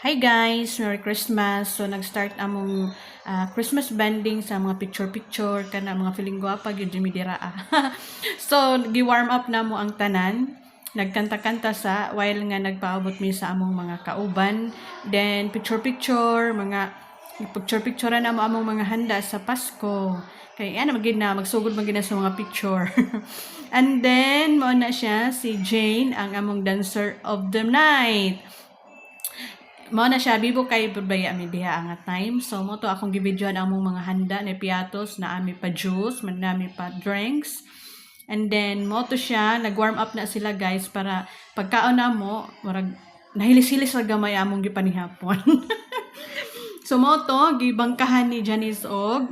Hi guys! Merry Christmas! So, nag-start among Christmas banding sa mga picture-picture ka na mga feeling gwapa, yun Jimmy Dira. So, gi-warm up na mo ang tanan. Nagkanta-kanta sa while nga nagpaabot mi sa among mga kauban. Then, picture-picture, mga picture-picture na mo among mga handa sa Pasko. Kaya yan, magsugod magina sa mga picture. And then, mo na siya, si Jane, ang among dancer of the night. Mao na siya bibo kay budbaya mi diha ang time. So mo to akong gibidyohan ang mong mga handa na piatos na ami pa juice, nami pa drinks. And then mo to siya nag-warm up na sila guys para pagkaon na mo murag nahilis-hilis ra gamay among gipanihapon. So mo to gibangkahan ni Janice og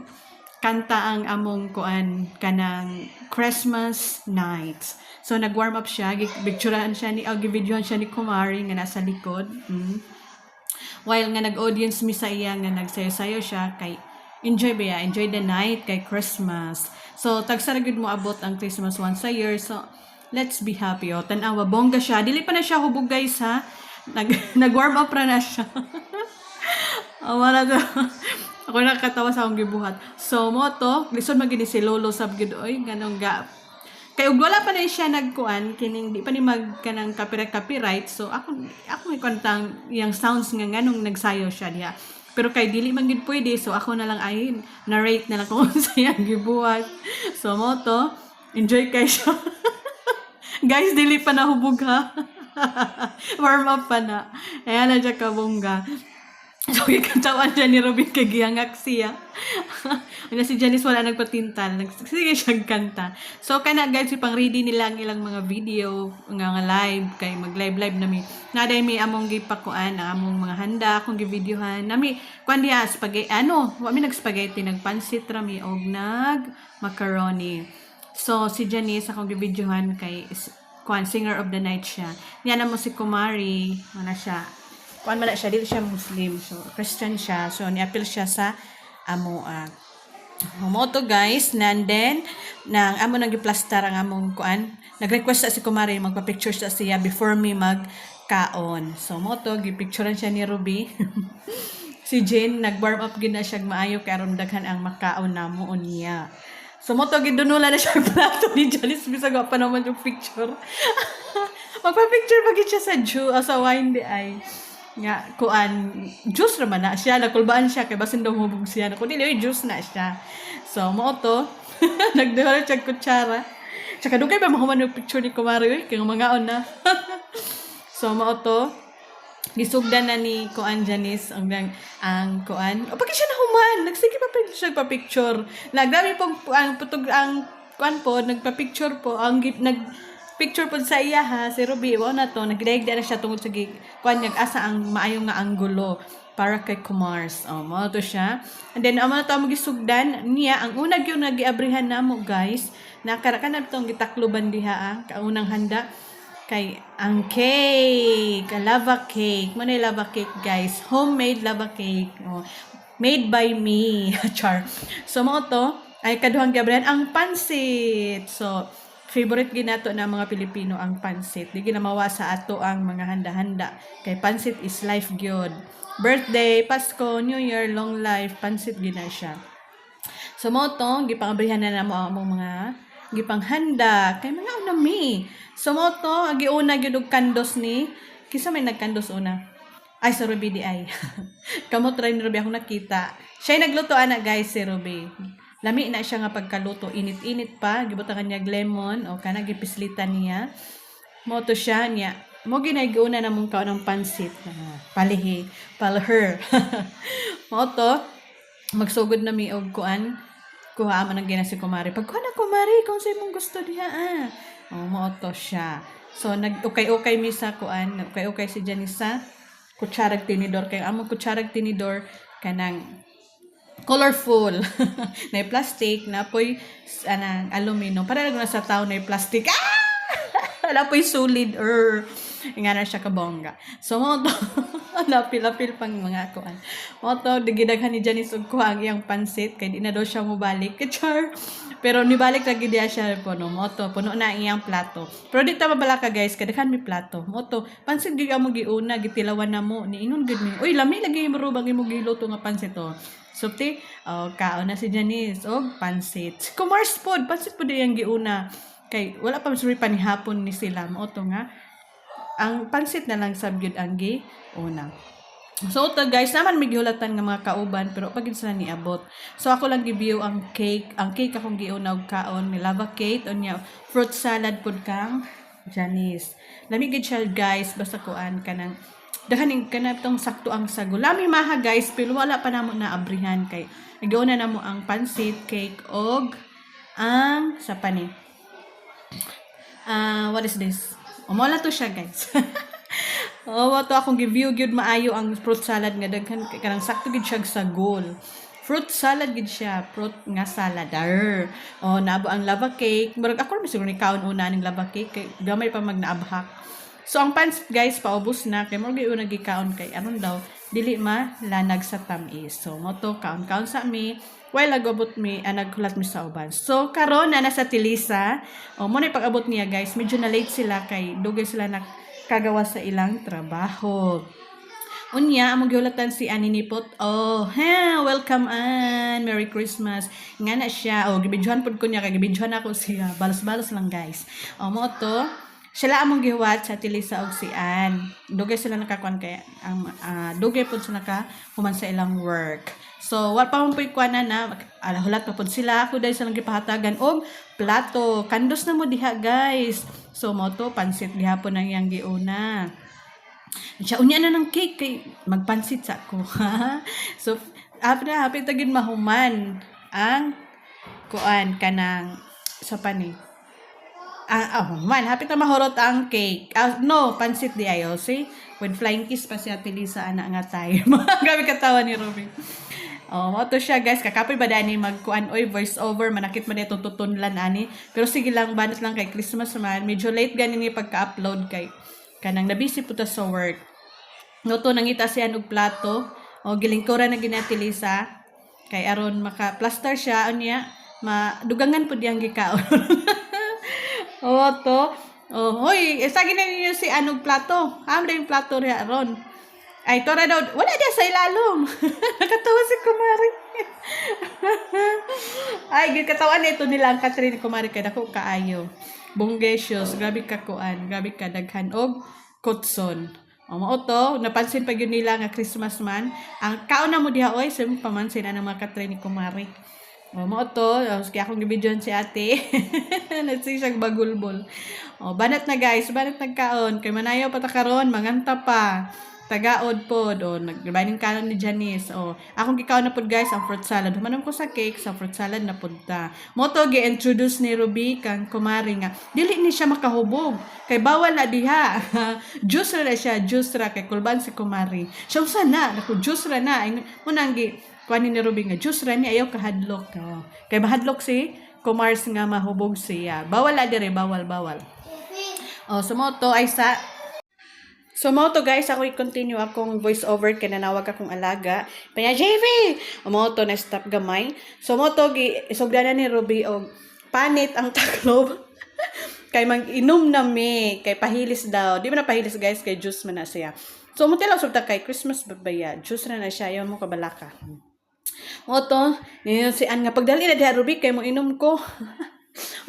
kanta ang among kuan kanang Christmas nights. So nag-warm up siya, gipicturean siya ni gibidyohan siya ni Kumari nga nasa likod. While nga nag-audience mi sa iya nga nagsayo-sayo siya kay enjoy the night kay Christmas. So tagsa ra gyud mo abot ang Christmas once a year. So let's be happy. O tan-awa bongga siya. Dili pa na siya hubog guys ha. Nag-warm up ra na siya. Wala to. Ako nakatawa sa akong gibuhat. So mo to, lisod magini si Lolo sab gyud oy ganong ga kay ug wala pa na siya nagkuan kining di pa ni mag kanang copyright so ako may kontang yang sounds nga nganong nagsayo siya diha pero kay dili man gid pwede so ako na lang ay narrate na lang kung sayang gibuhat so mo to enjoy kay siya guys dili pa nahubog ha warm up pa na ayan na siya kabongga. So, ikantawan siya ni Robin kay gihangak siya. Ano si Janice wala nagpatintal. Sige siyang kanta. So, kana guys, ipang ready nila ang ilang mga video, nga live, kay mag-live na mi. Naday mi among gipakuan, ang among mga handa, akong givideohan. Nami, kuan diya, wami nag-spaghetti, nagpansit rami, og nag-macaroni. So, si Janice, akong givideohan kay kuan, singer of the night siya. Yan mo si Kumari, ano siya, kuan man siya, dili siya Muslim, so Christian siya, so ni-appeal siya sa amo moto guys, and then nang amo nang giplastar ang among kuan, nag-request sa si Kumari magpa-picture sa siya before me magkaon. So moto gipicturean siya ni Ruby. Si Jane nag-warm up gid na siya maayo kay aron daghan ang makaon namo niya. So moto gidunula na siya plato ni Janice bisag pa naman yung picture. Magpa-picture pagit siya sa wine di ay nga kuan juice raman na siya nakulbaan siya kay basin daw hubog siya na kundi juice na siya so mo to nagduha siya kutsara tsaka dugay ba mahuman yung picture ni Kumari kay mga on na so mo to gisugdan na ni kuan Janice ang kuan o pagka siya nahuman nagsige pa siya pa picture nagdami pong ang putog ang kuan po nagpa-picture po ang picture po sa iya ha, si Ruby, na to, nagdaigda na siya tungod sa kuan asa ang maayong nga anggulo para kay Kumars. Mo to siya. And then, amo na to magisugdan niya, ang unag yung nagiabrihan na mo guys, nakarakan na itong gitakluban diha, kaunang handa, kay ang cake, lava cake. Muna yung lava cake guys, homemade lava cake. Made by me. Char. So, mo to, ay kaduhang giabrihan, ang pansit. So, favorite ginato na mga Pilipino ang pansit. Di ginamawa sa ato ang mga handa-handa. Kay pansit is life good. Birthday, Pasko, New Year, long life, pansit gina siya. So mo to, gipangabrihan na namo ang mga gipanghanda. Kay mga unami. So mo to, giuna gyud og kandos ni kisa may nagkandos una. Ay, sa Ruby di ay. Kamot try ni Ruby ako nakita. Siya nagluto ana guys si Ruby. Lami na siya nga pagkaluto, init-init pa, gibutangan niya lemon o kana gipislitan niya. Mo to siya niya. Mo ginayuna na mong kaon ng pansit. Palher. Mo to magsugod na mi og kuan. Kuha man ang gina si Kumari. Pagkuha na Kumari kung sa imong gusto diha mo to siya. So nag-okay mi sa kuan, okay si Janisa. Kutsarag tinidor kay among kutsarag tinidor kanang colorful na plastic na po'y aluminum para lang sa tao na plastic na po'y solid nga na siya kabongga so mo to napil-apil pang mga kuan mo to digidaghan ni Janice og kuha ang iyang pansit kay di na daw siya mobalik char Pero nibalik lagi diya siya po, no? Moto, puno na iyang plato. Pero di ta mabala ka guys, kadaghan mi plato. Moto, pansit gid mo giuna, gitilawan na mo, ni ingon gid mi. Uy, lami lagi mo rubang imo giluto nga pansit to. Supti, kaon na si Janice, pansit. Kumars pod, pansit pod iyang giuna. Kay, wala pa suri panihapon ni sila. Moto nga, ang pansit na lang sabyod ang giuna. So to guys, naman may gihulatan nga mga kauban pero pagin sila niabot. So ako lang gi-view ang cake. Ang cake akong giuna og kaon ni lava cake unya fruit salad pud kang Janice. Lami gid siya guys basta kuan kanang daghaning kanatong sakto ang sago. Lami maha guys pero wala pa namo na abrihan kay giuna namo ang pansit cake og ang sa pani. What is this? Umola to siya guys. Wato akong gi-view gyud maayo ang fruit salad nga daghan kanang sakto gid siya sa goal. Fruit salad gid siya, fruit nga salad. Naabo ang lava cake. Murag ako ra siguro ni kaon una ning lava cake kay gamay pa magnaabhak. So ang pansit guys paubos na kay murag una gikaon kay aron daw dili malanag sa tamis. So moto kaon-kaon sa mi. While agabot mi naghulat mi sa uban. So karon na nasa Tilisa. Mo na pag-abot niya guys, medyo na late sila kay dugay sila kagawa sa ilang trabaho. Unya, among giulatan si Ani Nipot. Welcome Ann. Merry Christmas. Nga na siya. Gibidyohan pud ko niya kay gibidyohan ako siya. Balos-balos lang guys. Mo to. Sila among gihuwat sa Tilisa og si Ann. Dugay sila nakakuan kay ang dugay pud sila ka human sa ilang work. So, wala pa mong puikuanan na, hulat pa po sila, ako dahil silang gipahatagan, og plato, kandos na mo diha guys. So, mo to, pansit diha po nang yang giuna. Siya, unya na ng cake, kay magpansit sa ako. So, hapit tagin mahuman, ang kuan kanang, sa pani. Hapit na mahurot ang cake. No, pansit di ayo, see? With flying kiss pa siya, Tilisa, ana nga tayo. Gabi katawa ni Ruby. Mo to siya guys, kakapoy ba dani magkuan voice over manakit man itong tutunlan ani. Pero sige lang banat lang kay Christmas man. Medyo late gani ni pagka-upload kay kanang nabisi puta sa work. No to nangita siya og plato gilingkura na ginatilisa kay aron maka-plaster siya unya madugangan pud yang gikaon. Hoy, sagi na ninyo si anog plato. Amra yung plato ri aron. Ay, tora daw, wala dia sa ilalom. Nakatawa si Kumari. Ay, katawan na ito nila ang Catherine Kumari kay dako kaayo. Bonggesyos, grabe ka kuan, grabe ka daghan og kutson. Mao to, napansin pa gyud nila nga Christmas man. Ang kaon na mo diha oy, sim pamansin na ng mga Catherine Kumari. Mao to, kaya akong gibidyon si ate. Nagsisag bagulbol. Banat na guys, banat nagkaon. Kay manayaw pa ta karon, manganta pa. Tagaod pod nagbaning kanon ni Janice akong gikaon na pod guys ang fruit salad humanom ko sa cake sa fruit salad na pod ta mo to gi-introduce ni Ruby kang kumari nga dili ni siya makahubog kay bawal na diha juice ra siya juice ra kay kulban si kumari siya usa na nako juice ra na unang gi kuan ni Ruby nga juice ra ni ayaw kahadlok kay mahadlok si kumars nga mahubog siya bawal na dire bawal so mo to ay So mo to guys, ako i-continue akong voice over kay nanawag akong alaga. Panya JV. Mo to na stop gamay. So mo to isugdanan ni Ruby og panit ang taklob. Kay mag-inom na mi, kay pahilis daw. Di ba na pahilis guys, kay juice man na siya. So mo tila usab ta kay Christmas babaya. Juice na siya, yon mo kabalaka. Mo to, si An nga pagdali na diha Ruby kay mo inom ko.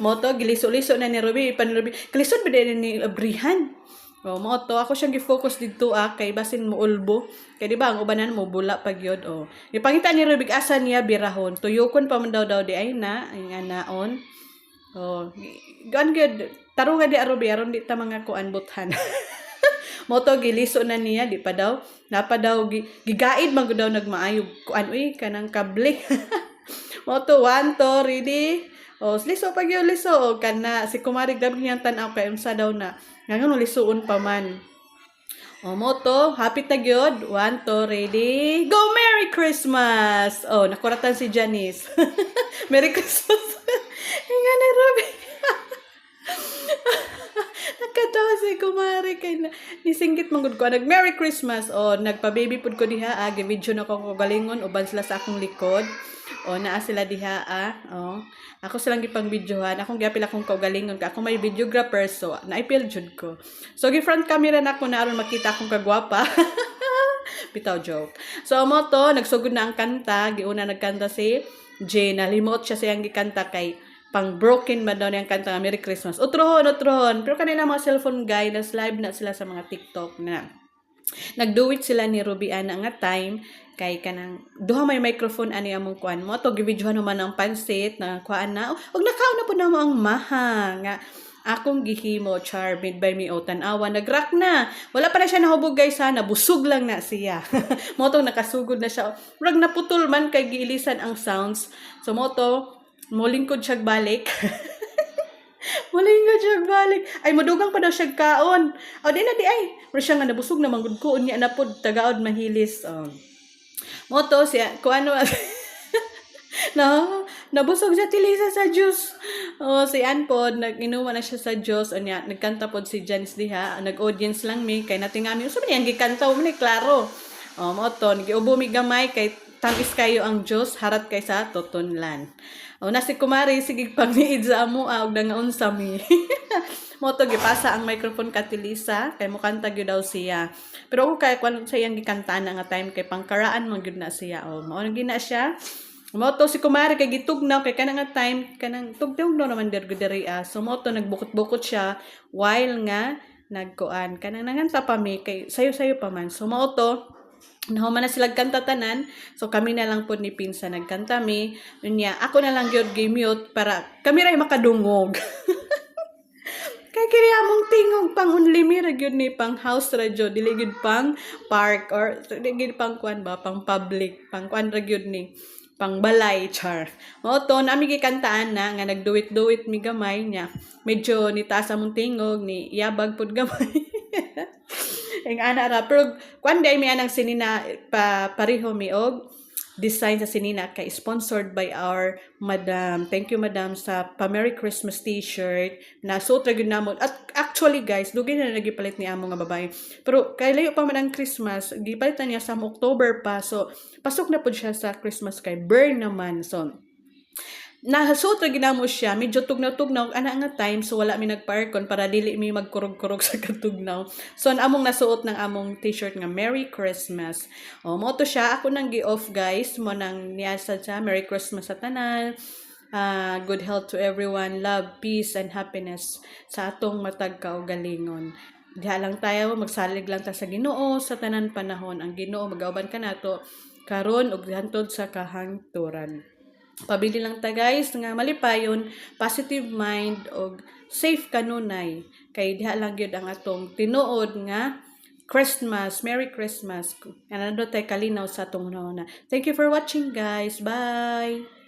Mo to giliso-liso na ni Ruby, pan Ruby. Kalisod ba din ni Abrihan? Mo to ako siyang gi-focus dito kay basin mo ulbo kay di ba ang ubanan mo bula pag yod ipangita ni Rubik asa niya birahon tuyokon pa man daw di ay na ang anaon gan good tarunga di arobi aron di ta mga kuan buthan mo to giliso na niya di pa daw napa daw gigaid man daw nagmaayo kuan kanang kable mo to 1 2 ready liso pag yun liso kana si kumari grabe niyang tanaw kay unsa daw na ngayon lisuon pa man moto happy ta gyud 1 2 ready go Merry Christmas nakuratan si Janice Merry Christmas nga na Robby nakatawa si kumare kay na, nisinggit manggod ko nag Merry Christmas o nagpa-baby pud ko diha gi-video na ko galingon uban sila sa akong likod. O naa sila diha o ako silang gipang videohan akong giapil akong kaugalingon ka ako may videographer so naipil jud ko. So gi front camera na ako na aron makita akong kagwapa. Bitaw joke. So mo to nagsugod na ang kanta, giuna nagkanta si Jay, nalimot siya siyang gikanta kay pang broken ba daw niyang kanta nga Merry Christmas. Utrohon. Pero kanila mga cellphone guy, nas live na sila sa mga TikTok na. Nagduwit sila ni Ruby Ana nga time kay kanang duha may microphone ani among kuan mo to gibidyohan naman ang pansit na kuan na og nakaw na po na mo ang maha nga akong gihimo char made by me o tan-awa nag-rock na wala pa na siya nahubog guys ha nabusog lang na siya mo to nakasugod na siya rag naputol man kay giilisan ang sounds so mo to molingkod siya balik. Molingkod siya balik. Ay, madugang pa daw siya kaon. O, di ay. Pero siya nga nabusog na manggod ko. Unya na po, tagaod mahilis. Moto, siya, kung ano, no, nabusog siya tilisa sa juice. Si Ann po, nag-inuman na siya sa juice. Unya, nagkanta po si Janice diha. Nag-audience lang mi. Kay natingan mi. Sabi niya, gikanta mo ni, klaro. Moto, nag-iubo mi gamay kay tamis kayo ang juice. Harat kay sa totonlan. Nasi kumari, sige pang-niid sa amo, og nangaunsa mi. Moto, gipasa ang microphone ka Lisa, kay mukanta gyud daw siya. Pero ako kay kung sa iyang gikantaan nga time, kay pangkaraan man gyud na siya. Mao gina siya. Moto, si kumari, kay gitugnaw, kay kanang nga time, kanang tugnaw naman diri So, moto, nagbukot-bukot siya, while nga, nagkuan, kanang nanganta pa mi, kay sayo-sayo pa man. So, moto, nahuman na sila kanta tanan. So kami na lang po ni Pinsa nagkanta mi. Unya, ako na lang gyud gi-mute para kami ray makadungog. Kay kini among tingog pang unlimira gyud ni pang house radio dili gyud pang park or dili gyud pang kuan ba pang public pang kuan ra gyud ni pang balay char. Mao to nami gikantaan na nga nagduwit-duwit mi gamay niya. Medyo ni taas among tingog ni yabag pud gamay. Ang ana ra pero kuan day mi anang sinina pareho mi og design sa sinina kay sponsored by our madam. Thank you madam sa Merry Christmas t-shirt na suot ra gyud namon. At actually guys, dugay na nagipalit ni amo nga babae. Pero kay layo pa man ang Christmas, gipalitan niya sa October pa. So pasok na pud siya sa Christmas kay burn naman. So nahasuot ra ginamo siya medyo tugnaw-tugnaw ana nga time so wala mi nagpa-aircon para dili mi magkurog-kurog sa katugnaw so among nasuot ng among t-shirt nga Merry Christmas mo to siya ako nang gi-off guys mo nang niasa siya Merry Christmas sa tanan good health to everyone love peace and happiness sa atong matag kaugalingon diha lang tayo magsalig lang ta sa Ginoo sa tanan panahon ang Ginoo magauban kanato karon ug hantod sa kahangturan. Pabili lang ta guys nga malipayon, positive mind og safe kanunay kay diha lang gyud ang atong tinuod nga Christmas, Merry Christmas. Ano tay kalinaw sa atong una. Thank you for watching guys. Bye.